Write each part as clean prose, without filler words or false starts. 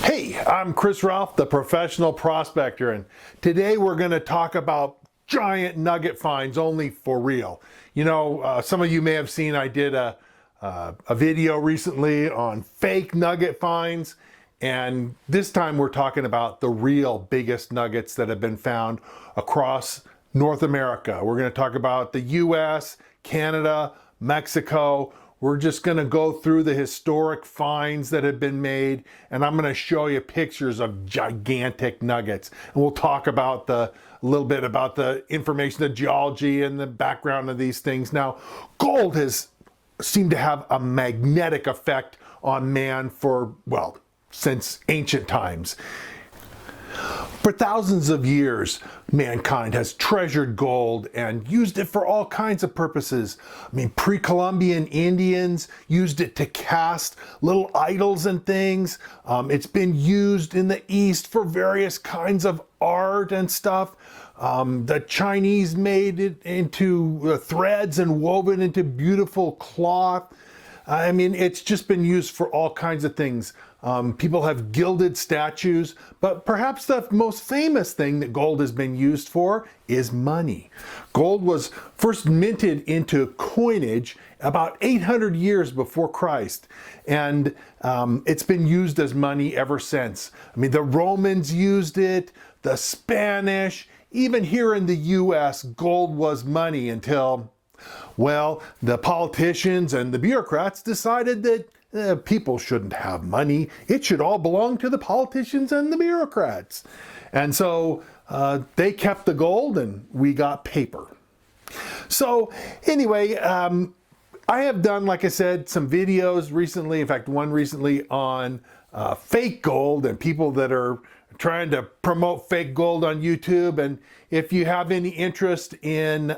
Hey, I'm Chris Ralph, the professional prospector, and today we're going to talk about giant nugget finds only for real. You know, some of you may have seen I did a video recently on fake nugget finds, and this time we're talking about the real biggest nuggets that have been found across North America. We're going to talk about the US, Canada, Mexico. We're just going to go through the historic finds that have been made, and I'm going to show you pictures of gigantic nuggets. And we'll talk about a little bit about the information, the geology and the background of these things. Now, gold has seemed to have a magnetic effect on man for, well, since ancient times. For thousands of years, mankind has treasured gold and used it for all kinds of purposes. I mean, pre-Columbian Indians used it to cast little idols and things. It's been used in the East for various kinds of art and stuff. The Chinese made it into threads and woven into beautiful cloth. I mean, it's just been used for all kinds of things. People have gilded statues, but perhaps the most famous thing that gold has been used for is money. Gold was first minted into coinage about 800 years before Christ, and it's been used as money ever since. I mean, the Romans used it, the Spanish, even here in the US, gold was money until, well, the politicians and the bureaucrats decided that people shouldn't have money. It should all belong to the politicians and the bureaucrats. And so they kept the gold and we got paper. So anyway, I have done, like I said, some videos recently, in fact, one recently on fake gold and people that are trying to promote fake gold on YouTube. And if you have any interest in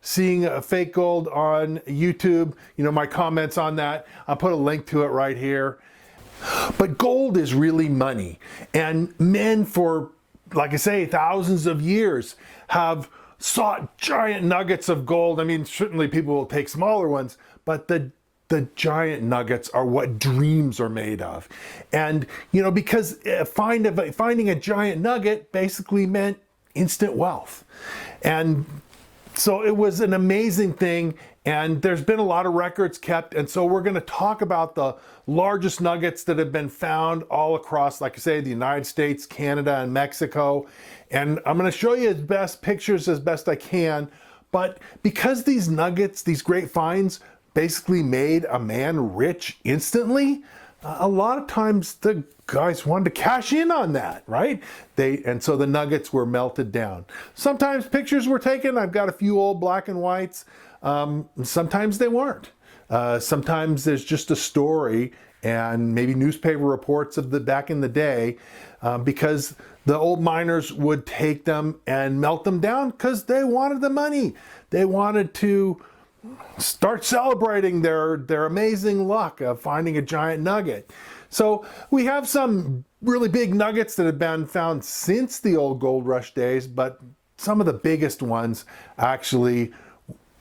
seeing a fake gold on YouTube, you know, my comments on that, I'll put a link to it right here. But gold is really money. And men for, like I say, thousands of years have sought giant nuggets of gold. I mean, certainly people will take smaller ones, but the giant nuggets are what dreams are made of. And, you know, because finding a giant nugget basically meant instant wealth. And so it was an amazing thing, and there's been a lot of records kept, and so we're going to talk about the largest nuggets that have been found all across, like I say, the United States, Canada, and Mexico. And I'm going to show you pictures as best I can, but because these nuggets, these great finds, basically made a man rich instantly, a lot of times the guys wanted to cash in on that, right? And so the nuggets were melted down. Sometimes pictures were taken. I've got a few old black and whites. Sometimes they weren't. Sometimes there's just a story and maybe newspaper reports of back in the day, because the old miners would take them and melt them down because they wanted the money. They wanted to start celebrating their amazing luck of finding a giant nugget. So we have some really big nuggets that have been found since the old gold rush days, but some of the biggest ones actually,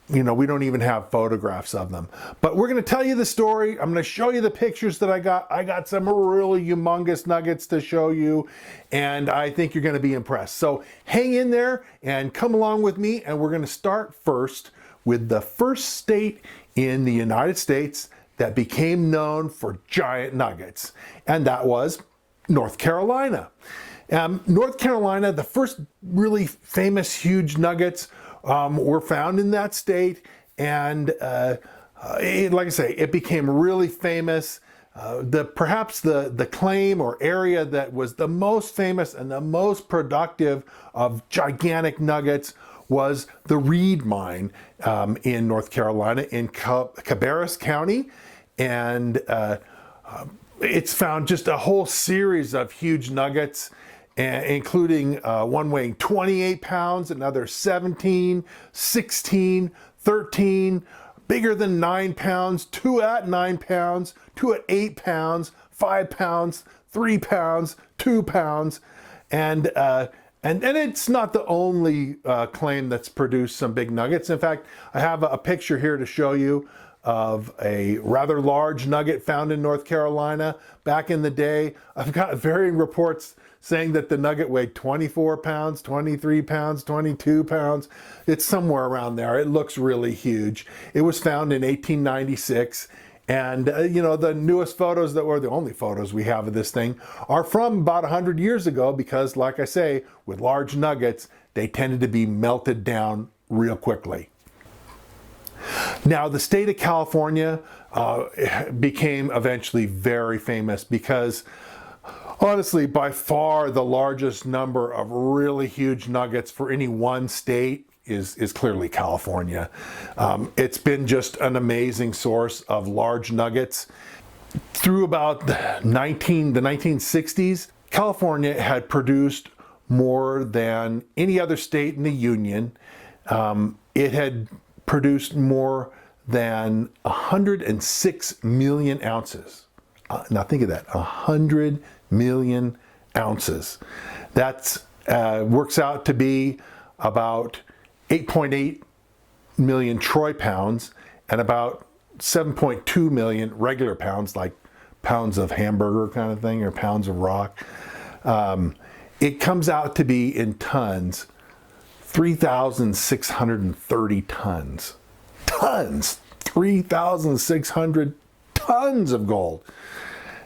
you know, we don't even have photographs of them. But we're going to tell you the story. I'm going to show you the pictures that I got. I got some really humongous nuggets to show you, and I think you're going to be impressed. So hang in there and come along with me, and we're going to start first with the first state in the United States that became known for giant nuggets, and that was North Carolina. North Carolina, the first really famous huge nuggets were found in that state, and like I say, it became really famous. Perhaps the claim or area that was the most famous and the most productive of gigantic nuggets was the Reed Mine in North Carolina in Cabarrus County. And it's found just a whole series of huge nuggets, including one weighing 28 pounds, another 17, 16, 13, bigger than 9 pounds, 2 at 9 pounds, 2 at 8 pounds, 5 pounds, 3 pounds, 2 pounds. And it's not the only claim that's produced some big nuggets. In fact, I have a picture here to show you of a rather large nugget found in North Carolina back in the day. I've got varying reports saying that the nugget weighed 24 pounds, 23 pounds, 22 pounds. It's somewhere around there. It looks really huge. It was found in 1896. And, you know, the newest photos that were the only photos we have of this thing are from about 100 years ago because, like I say, with large nuggets, they tended to be melted down real quickly. Now, the state of California became eventually very famous because, honestly, by far the largest number of really huge nuggets for any one state is clearly California. It's been just an amazing source of large nuggets. Through about the 1960s, California had produced more than any other state in the Union. It had produced more than 106 million ounces. Now think of that, 100 million ounces. That works out to be about 8.8 million troy pounds and about 7.2 million regular pounds, like pounds of hamburger kind of thing, or pounds of rock. It comes out to be in tons, 3,630 tons. Tons! 3,600 tons of gold.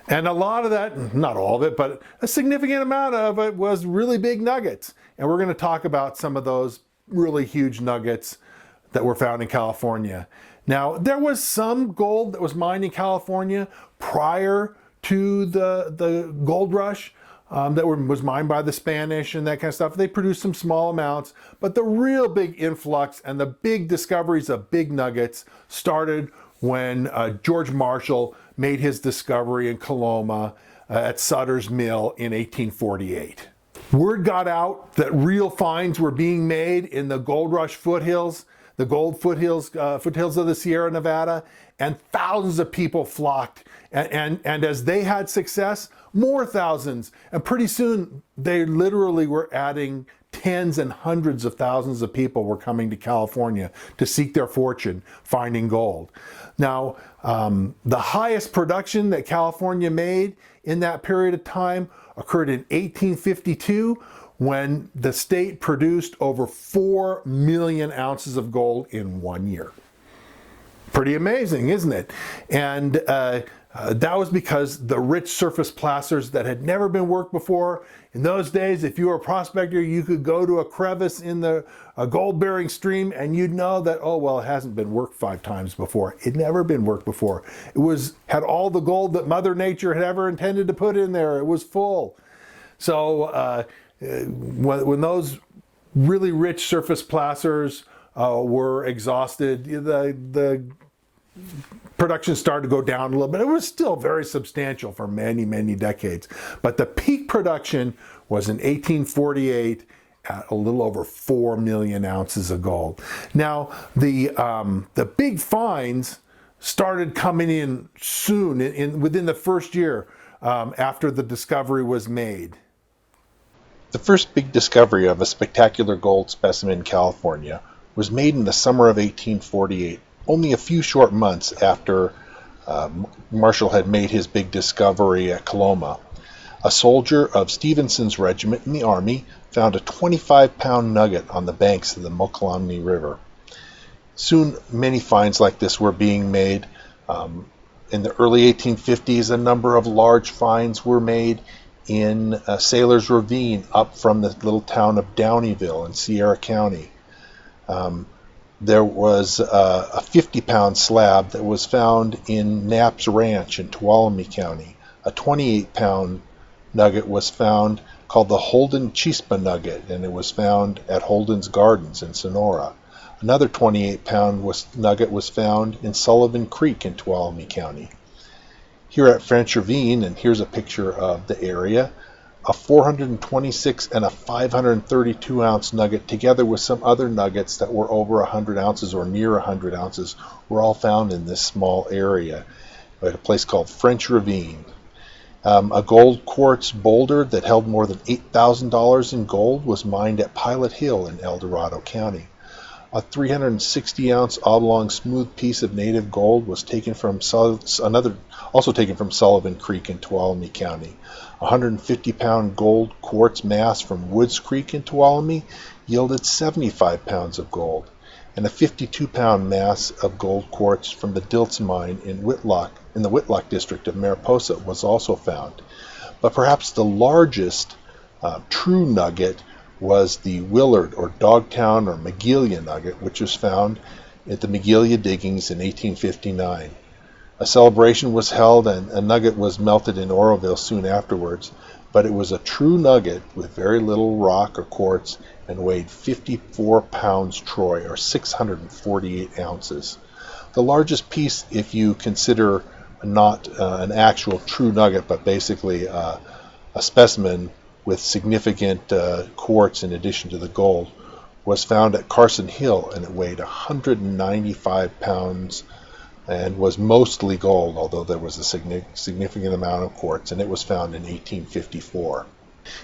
And a lot of that, not all of it, but a significant amount of it was really big nuggets. And we're going to talk about some of those really huge nuggets that were found in California. Now, there was some gold that was mined in California prior to the gold rush that was mined by the Spanish and that kind of stuff. They produced some small amounts, but the real big influx and the big discoveries of big nuggets started when George Marshall made his discovery in Coloma at Sutter's Mill in 1848. Word got out that real finds were being made in the gold rush foothills, the gold foothills of the Sierra Nevada, and thousands of people flocked. And as they had success, more thousands. And pretty soon, they literally were adding tens and hundreds of thousands of people were coming to California to seek their fortune finding gold. Now, the highest production that California made in that period of time occurred in 1852 when the state produced over 4 million ounces of gold in 1 year. Pretty amazing, isn't it? And that was because the rich surface placers that had never been worked before. In those days, if you were a prospector, you could go to a crevice in the gold-bearing stream and you'd know that, oh, well, it hasn't been worked 5 times before. It'd never been worked before. It had all the gold that Mother Nature had ever intended to put in there. It was full. So when those really rich surface placers were exhausted, the production started to go down a little bit. It was still very substantial for many, many decades. But the peak production was in 1848 at a little over 4 million ounces of gold. Now, the big finds started coming in soon, within the first year after the discovery was made. The first big discovery of a spectacular gold specimen in California was made in the summer of 1848, only a few short months after Marshall had made his big discovery at Coloma. A soldier of Stevenson's regiment in the Army found a 25-pound nugget on the banks of the Mokelumne River. Soon, many finds like this were being made. In the early 1850s, a number of large finds were made in Sailor's Ravine up from the little town of Downeyville in Sierra County. There was a 50-pound slab that was found in Knapp's Ranch in Tuolumne County. A 28-pound nugget was found called the Holden Chespin nugget, and it was found at Holden's Gardens in Sonora. Another 28-pound nugget was found in Sullivan Creek in Tuolumne County. Here at French Ravine, and here's a picture of the area, a 426 and a 532 ounce nugget together with some other nuggets that were over 100 ounces or near 100 ounces were all found in this small area at a place called French Ravine. A gold quartz boulder that held more than $8,000 in gold was mined at Pilot Hill in El Dorado County. A 360-ounce oblong smooth piece of native gold was taken from also taken from Sullivan Creek in Tuolumne County. A 150-pound gold quartz mass from Woods Creek in Tuolumne yielded 75 pounds of gold, and a 52-pound mass of gold quartz from the Dilts mine in the Whitlock district of Mariposa was also found. But perhaps the largest true nugget was the Willard or Dogtown or Magalia nugget, which was found at the Magalia diggings in 1859. A celebration was held and a nugget was melted in Oroville soon afterwards, but it was a true nugget with very little rock or quartz and weighed 54 pounds troy or 648 ounces. The largest piece, if you consider not an actual true nugget, but basically a specimen with significant quartz in addition to the gold, was found at Carson Hill, and it weighed 195 pounds and was mostly gold, although there was a significant amount of quartz, and it was found in 1854.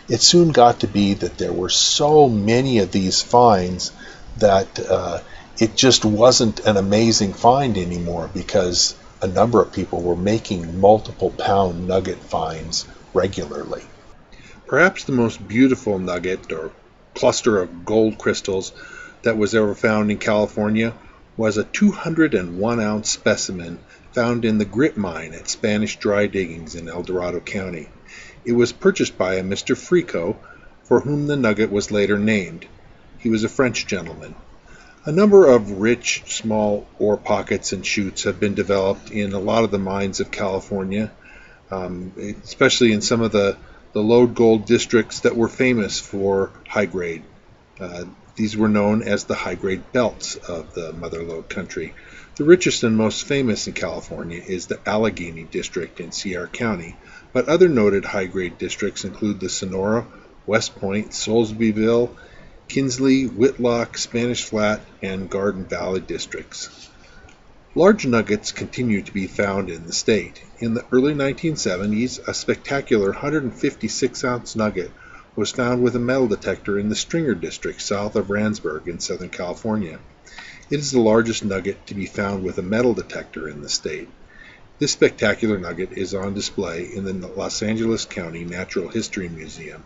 It soon got to be that there were so many of these finds that it just wasn't an amazing find anymore, because a number of people were making multiple pound nugget finds regularly. Perhaps the most beautiful nugget or cluster of gold crystals that was ever found in California was a 201-ounce specimen found in the Grit Mine at Spanish Dry Diggings in El Dorado County. It was purchased by a Mr. Frico, for whom the nugget was later named. He was a French gentleman. A number of rich, small ore pockets and chutes have been developed in a lot of the mines of California, especially in some of the lode gold districts that were famous for high grade. These were known as the high grade belts of the Mother Lode country. The richest and most famous in California is the Allegheny district in Sierra County, but other noted high grade districts include the Sonora, West Point, Soulsbyville, Kinsley, Whitlock, Spanish Flat, and Garden Valley districts. Large nuggets continue to be found in the state. In the early 1970s, a spectacular 156-ounce nugget was found with a metal detector in the Stringer district south of Randsburg in Southern California. It is the largest nugget to be found with a metal detector in the state. This spectacular nugget is on display in the Los Angeles County Natural History Museum.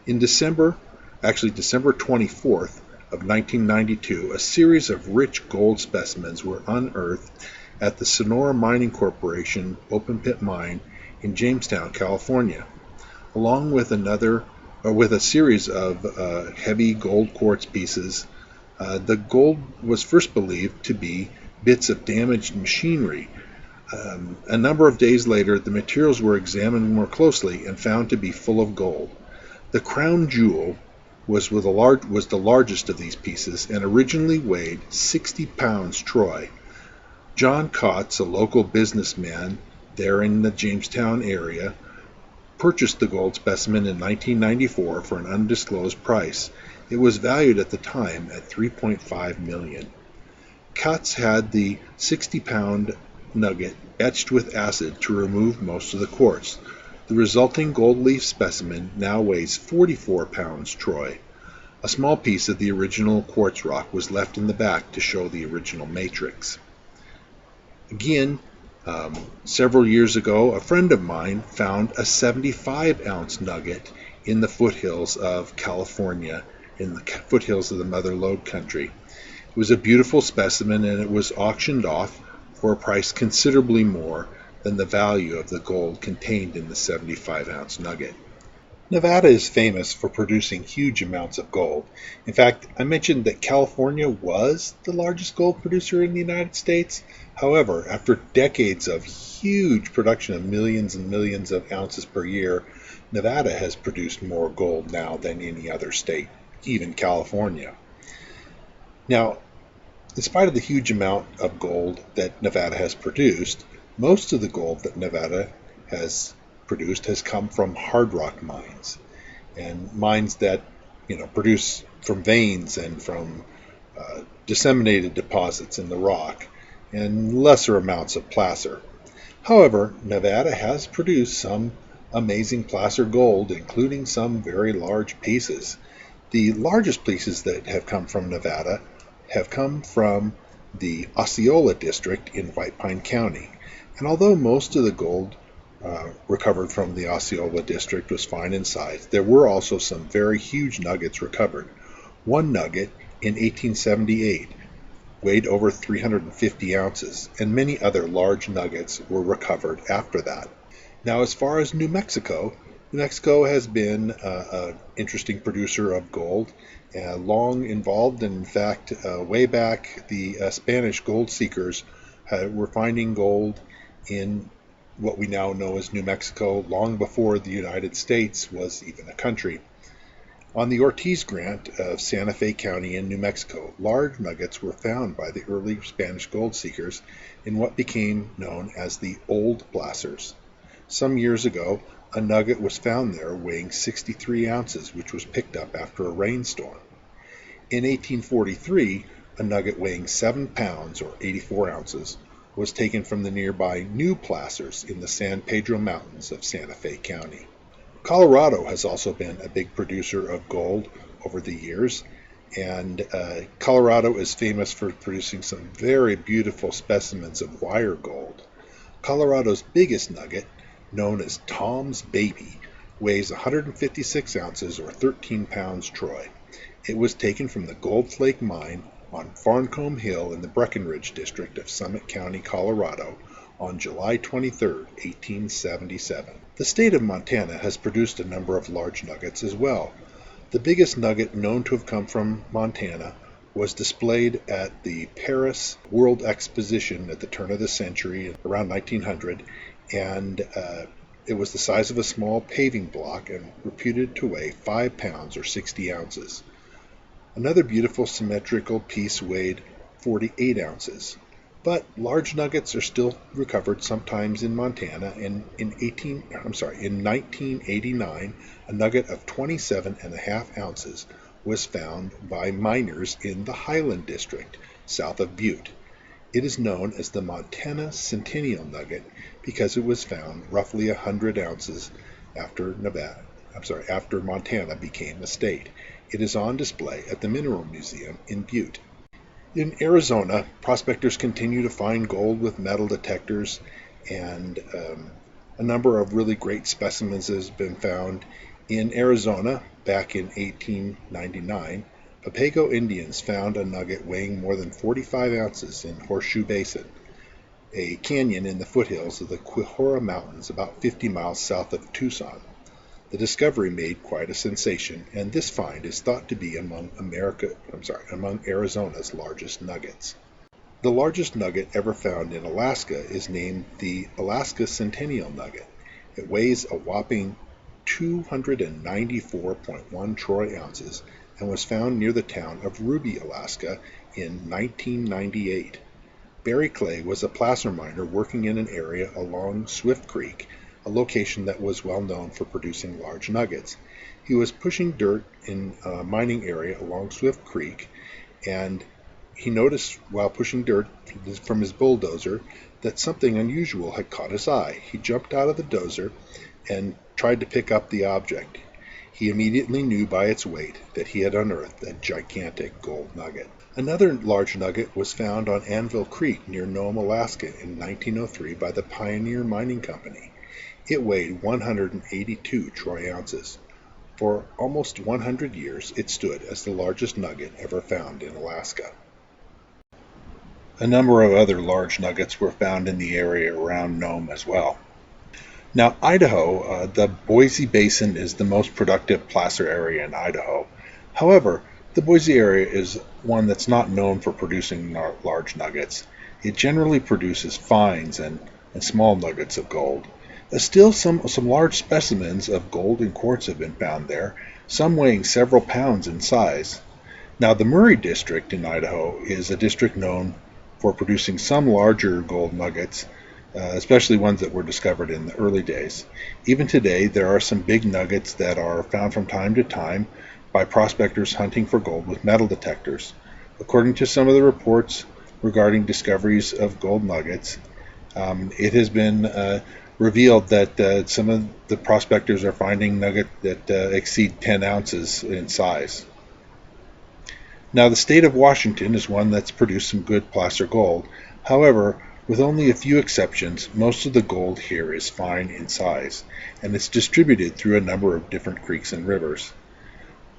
In December 24th of 1992, a series of rich gold specimens were unearthed at the Sonora Mining Corporation open pit mine in Jamestown, California. Along with a series of heavy gold quartz pieces, the gold was first believed to be bits of damaged machinery. A number of days later, the materials were examined more closely and found to be full of gold. The crown jewel was the largest of these pieces and originally weighed 60 pounds troy. John Kotz, a local businessman there in the Jamestown area, purchased the gold specimen in 1994 for an undisclosed price. It was valued at the time at $3.5 million. Kotz had the 60-pound nugget etched with acid to remove most of the quartz. The resulting gold leaf specimen now weighs 44 pounds troy. A small piece of the original quartz rock was left in the back to show the original matrix. Again, several years ago, a friend of mine found a 75-ounce nugget in the foothills of California, in the foothills of the Mother Lode country. It was a beautiful specimen, and it was auctioned off for a price considerably more than the value of the gold contained in the 75-ounce nugget. Nevada is famous for producing huge amounts of gold. In fact, I mentioned that California was the largest gold producer in the United States. However, after decades of huge production of millions and millions of ounces per year, Nevada has produced more gold now than any other state, even California. Now, in spite of the huge amount of gold that Nevada has produced, most of the gold that Nevada has produced has come from hard rock mines, and mines that produce from veins and from disseminated deposits in the rock, and lesser amounts of placer. However, Nevada has produced some amazing placer gold, including some very large pieces. The largest pieces that have come from Nevada have come from the Osceola District in White Pine County. And although most of the gold recovered from the Osceola District was fine in size, there were also some very huge nuggets recovered. One nugget in 1878 weighed over 350 ounces, and many other large nuggets were recovered after that. Now, as far as New Mexico has been an interesting producer of gold, long involved, and in fact, way back, the Spanish gold seekers were finding gold in what we now know as New Mexico, long before the United States was even a country. On the Ortiz Grant of Santa Fe County in New Mexico, large nuggets were found by the early Spanish gold seekers in what became known as the Old Placers. Some years ago, a nugget was found there weighing 63 ounces, which was picked up after a rainstorm. In 1843, a nugget weighing 7 pounds or 84 ounces was taken from the nearby New Placers in the San Pedro Mountains of Santa Fe County. Colorado has also been a big producer of gold over the years, and Colorado is famous for producing some very beautiful specimens of wire gold. Colorado's biggest nugget, known as Tom's Baby, weighs 156 ounces or 13 pounds troy. It was taken from the Gold Flake Mine on Farncombe Hill in the Breckenridge District of Summit County, Colorado, on July 23, 1877. The state of Montana has produced a number of large nuggets as well. The biggest nugget known to have come from Montana was displayed at the Paris World Exposition at the turn of the century, around 1900, and it was the size of a small paving block and reputed to weigh 5 pounds or 60 ounces. Another beautiful symmetrical piece weighed 48 ounces. But large nuggets are still recovered sometimes in Montana, and in 1989, a nugget of 27.5 ounces was found by miners in the Highland District, south of Butte. It is known as the Montana Centennial nugget because it was found roughly 100 ounces after Montana became a state. It is on display at the Mineral Museum in Butte. In Arizona, prospectors continue to find gold with metal detectors, and a number of really great specimens has been found. In Arizona, back in 1899, Papago Indians found a nugget weighing more than 45 ounces in Horseshoe Basin, a canyon in the foothills of the Quijora Mountains about 50 miles south of Tucson. The discovery made quite a sensation, and this find is thought to be among Arizona's largest nuggets. The largest nugget ever found in Alaska is named the Alaska Centennial Nugget. It weighs a whopping 294.1 troy ounces and was found near the town of Ruby, Alaska in 1998. Barry Clay was a placer miner working in an area along Swift Creek, a location that was well known for producing large nuggets. He was pushing dirt in a mining area along Swift Creek, and he noticed while pushing dirt from his bulldozer that something unusual had caught his eye. He jumped out of the dozer and tried to pick up the object. He immediately knew by its weight that he had unearthed a gigantic gold nugget. Another large nugget was found on Anvil Creek near Nome, Alaska in 1903 by the Pioneer Mining Company. It weighed 182 troy ounces. For almost 100 years, it stood as the largest nugget ever found in Alaska. A number of other large nuggets were found in the area around Nome as well. Now, Idaho, the Boise Basin is the most productive placer area in Idaho. However, the Boise area is one that's not known for producing large nuggets. It generally produces fines and small nuggets of gold. Still, some large specimens of gold and quartz have been found there, some weighing several pounds in size. Now, the Murray District in Idaho is a district known for producing some larger gold nuggets, especially ones that were discovered in the early days. Even today, there are some big nuggets that are found from time to time by prospectors hunting for gold with metal detectors. According to some of the reports regarding discoveries of gold nuggets, it has been revealed that some of the prospectors are finding nuggets that exceed 10 ounces in size. Now, the state of Washington is one that's produced some good placer gold. However, with only a few exceptions, most of the gold here is fine in size, and it's distributed through a number of different creeks and rivers.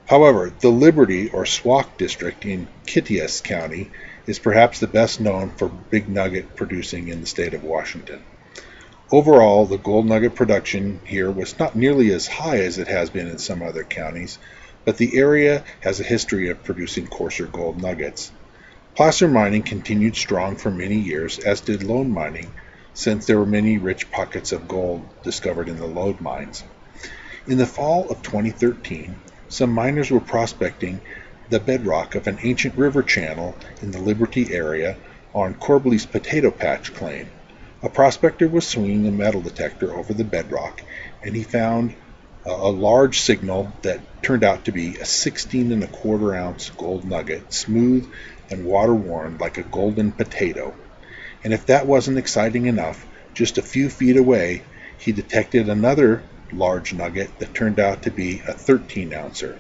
However, the Liberty or Sauk district in Kittias County is perhaps the best known for big nugget producing in the state of Washington. Overall, the gold nugget production here was not nearly as high as it has been in some other counties, but the area has a history of producing coarser gold nuggets. Placer mining continued strong for many years, as did lode mining, since there were many rich pockets of gold discovered in the lode mines. In the fall of 2013, some miners were prospecting the bedrock of an ancient river channel in the Liberty area on Corbley's Potato Patch claim. A prospector was swinging a metal detector over the bedrock, and he found a large signal that turned out to be a 16 1/4 ounce gold nugget, smooth and water-worn like a golden potato. And if that wasn't exciting enough, just a few feet away, he detected another large nugget that turned out to be a 13 ouncer.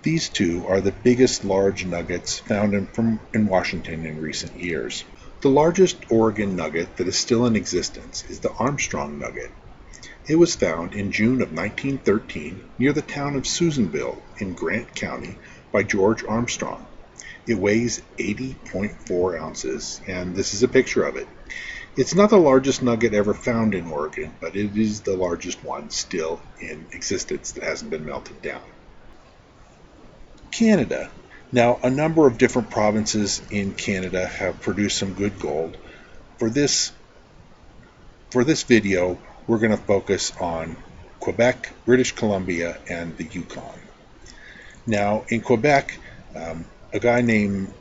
These two are the biggest large nuggets found in Washington in recent years. The largest Oregon nugget that is still in existence is the Armstrong Nugget. It was found in June of 1913 near the town of Susanville in Grant County by George Armstrong. It weighs 80.4 ounces, and this is a picture of it. It's not the largest nugget ever found in Oregon, but it is the largest one still in existence that hasn't been melted down. Canada. Now, a number of different provinces in Canada have produced some good gold. For this video, we're going to focus on Quebec, British Columbia, and the Yukon. Now, in Quebec, a guy named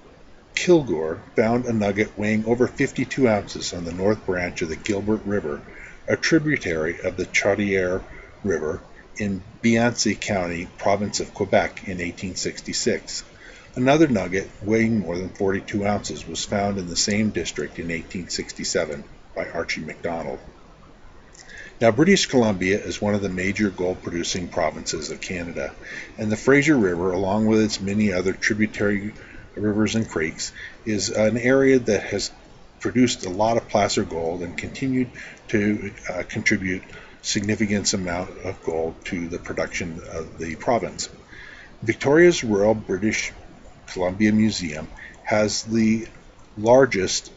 Kilgour found a nugget weighing over 52 ounces on the north branch of the Gilbert River, a tributary of the Chaudière River in Biency County, province of Quebec, in 1866. Another nugget weighing more than 42 ounces was found in the same district in 1867 by Archie MacDonald. Now, British Columbia is one of the major gold-producing provinces of Canada, and the Fraser River, along with its many other tributary rivers and creeks, is an area that has produced a lot of placer gold and continued to contribute significant amount of gold to the production of the province. Victoria's Royal British Columbia Museum has the largest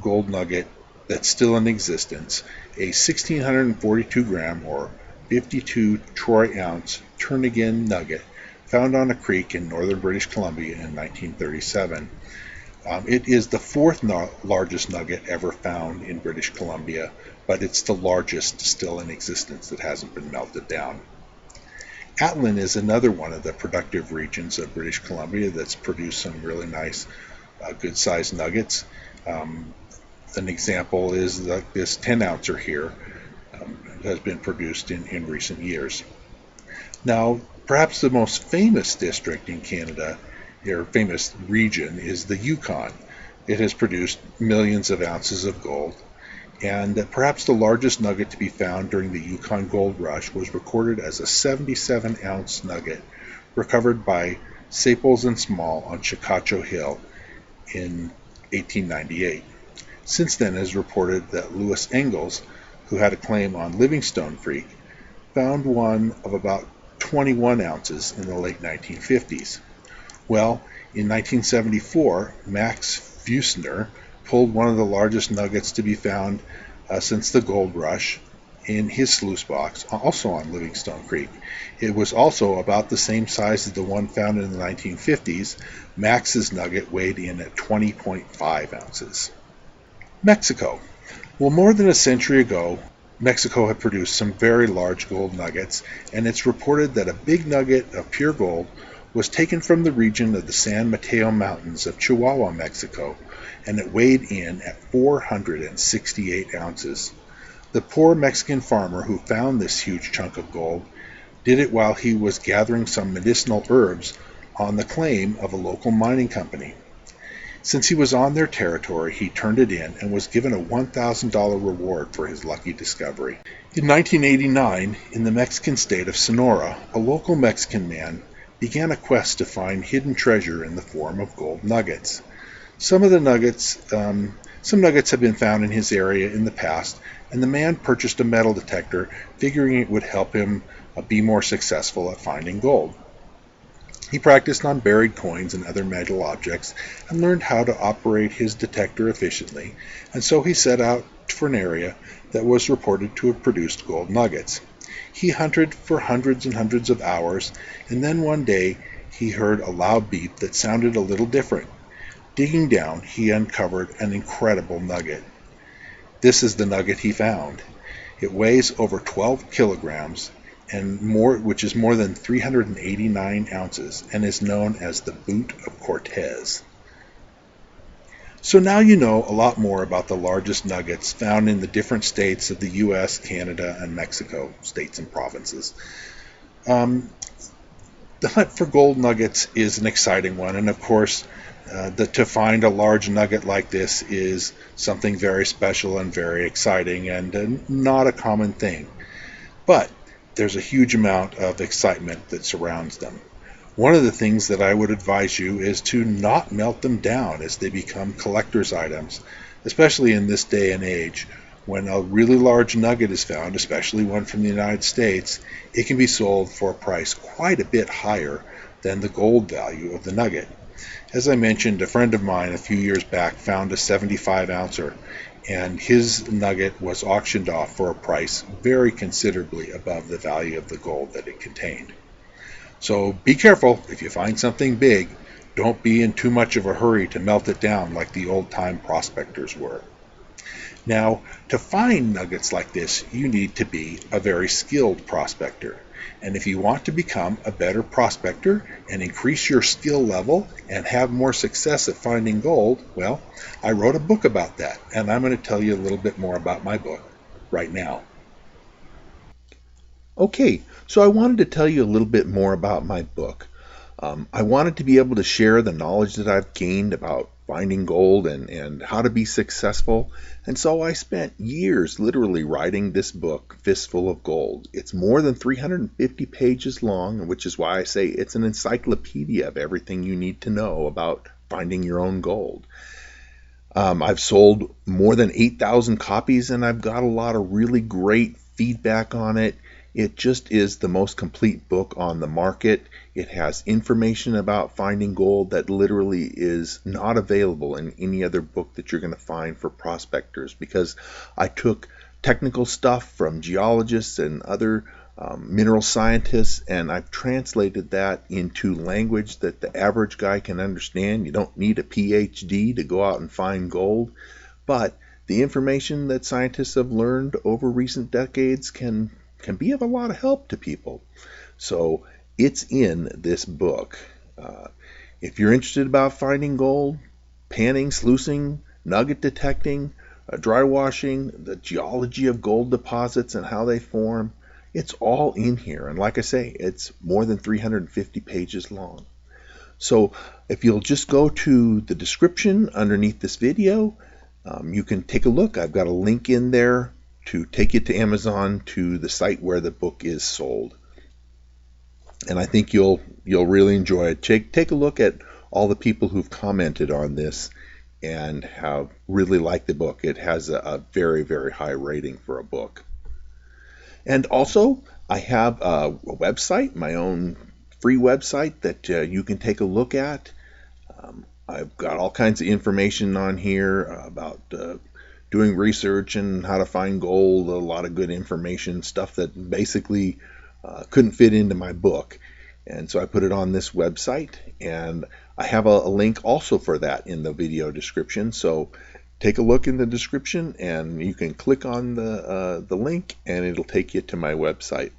gold nugget that's still in existence, a 1642 gram or 52 troy ounce Turnagain nugget found on a creek in northern British Columbia in 1937. It is the fourth largest nugget ever found in British Columbia, but it's the largest still in existence that hasn't been melted down. Atlin is another one of the productive regions of British Columbia that's produced some really nice, good-sized nuggets. An example is this 10-ouncer here has been produced in recent years. Now, perhaps the most famous district in Canada, or famous region, is the Yukon. It has produced millions of ounces of gold, and perhaps the largest nugget to be found during the Yukon Gold Rush was recorded as a 77-ounce nugget recovered by Saples and Small on Chicacho Hill in 1898. Since then, it is reported that Louis Engels, who had a claim on Livingstone Creek, found one of about 21 ounces in the late 1950s. Well, in 1974, Max Fusner pulled one of the largest nuggets to be found since the gold rush in his sluice box, also on Livingstone Creek. It was also about the same size as the one found in the 1950s. Max's nugget weighed in at 20.5 ounces. Mexico. Well, more than a century ago, Mexico had produced some very large gold nuggets, and it's reported that a big nugget of pure gold was taken from the region of the San Mateo Mountains of Chihuahua, Mexico, and it weighed in at 468 ounces. The poor Mexican farmer who found this huge chunk of gold did it while he was gathering some medicinal herbs on the claim of a local mining company. Since he was on their territory, he turned it in and was given a $1,000 reward for his lucky discovery. In 1989, in the Mexican state of Sonora, a local Mexican man began a quest to find hidden treasure in the form of gold nuggets. Some nuggets have been found in his area in the past, and the man purchased a metal detector, figuring it would help him be more successful at finding gold. He practiced on buried coins and other metal objects and learned how to operate his detector efficiently, and so he set out for an area that was reported to have produced gold nuggets. He hunted for hundreds and hundreds of hours, and then one day he heard a loud beep that sounded a little different. Digging down, he uncovered an incredible nugget. This is the nugget he found. It weighs over 12 kilograms, which is more than 389 ounces, and is known as the Boot of Cortez. So now you know a lot more about the largest nuggets found in the different states of the U.S., Canada, and Mexico, states and provinces. The hunt for gold nuggets is an exciting one, and of course, to find a large nugget like this is something very special and very exciting, and not a common thing. But there's a huge amount of excitement that surrounds them. One of the things that I would advise you is to not melt them down as they become collector's items, especially in this day and age. When a really large nugget is found, especially one from the United States, it can be sold for a price quite a bit higher than the gold value of the nugget. As I mentioned, a friend of mine a few years back found a 75-ouncer, and his nugget was auctioned off for a price very considerably above the value of the gold that it contained. So be careful if you find something big. Don't be in too much of a hurry to melt it down like the old-time prospectors were. Now, to find nuggets like this, you need to be a very skilled prospector. And if you want to become a better prospector and increase your skill level and have more success at finding gold, well, I wrote a book about that, and I'm going to tell you a little bit more about my book right now. Okay, so I wanted to tell you a little bit more about my book. I wanted to be able to share the knowledge that I've gained about finding gold and how to be successful. And so I spent years literally writing this book, Fistful of Gold. It's more than 350 pages long, which is why I say it's an encyclopedia of everything you need to know about finding your own gold. I've sold more than 8,000 copies, and I've got a lot of really great feedback on it. It just is the most complete book on the market. It has information about finding gold that literally is not available in any other book that you're going to find for prospectors, because I took technical stuff from geologists and other mineral scientists, and I've translated that into language that the average guy can understand. You don't need a PhD to go out and find gold, but the information that scientists have learned over recent decades can be of a lot of help to people. So it's in this book. If you're interested about finding gold, panning, sluicing, nugget detecting, dry washing, the geology of gold deposits and how they form, it's all in here. And like I say, it's more than 350 pages long. So if you'll just go to the description underneath this video, you can take a look. I've got a link in there to take you to Amazon, to the site where the book is sold. And I think you'll really enjoy it. Take a look at all the people who've commented on this and have really liked the book. It has a very, very high rating for a book. And also, I have a website, my own free website that you can take a look at. I've got all kinds of information on here about doing research and how to find gold, a lot of good information, stuff that basically couldn't fit into my book. And so I put it on this website, and I have a link also for that in the video description. So take a look in the description, and you can click on the link, and it'll take you to my website.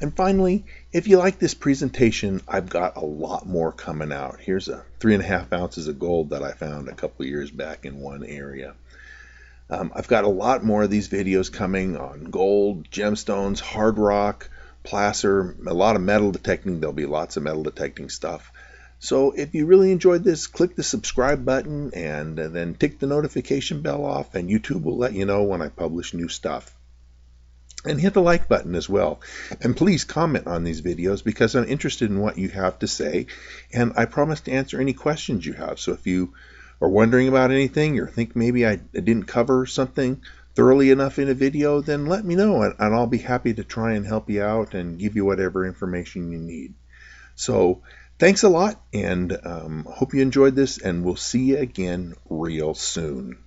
And finally, if you like this presentation, I've got a lot more coming out. Here's 3.5 ounces of gold that I found a couple years back in one area. I've got a lot more of these videos coming on gold, gemstones, hard rock, placer, a lot of metal detecting. There'll be lots of metal detecting stuff. So if you really enjoyed this, click the subscribe button and then tick the notification bell off, and YouTube will let you know when I publish new stuff. And hit the like button as well. And please comment on these videos because I'm interested in what you have to say. And I promise to answer any questions you have. So if you are wondering about anything or think maybe I didn't cover something thoroughly enough in a video, then let me know. And I'll be happy to try and help you out and give you whatever information you need. So thanks a lot, and hope you enjoyed this. And we'll see you again real soon.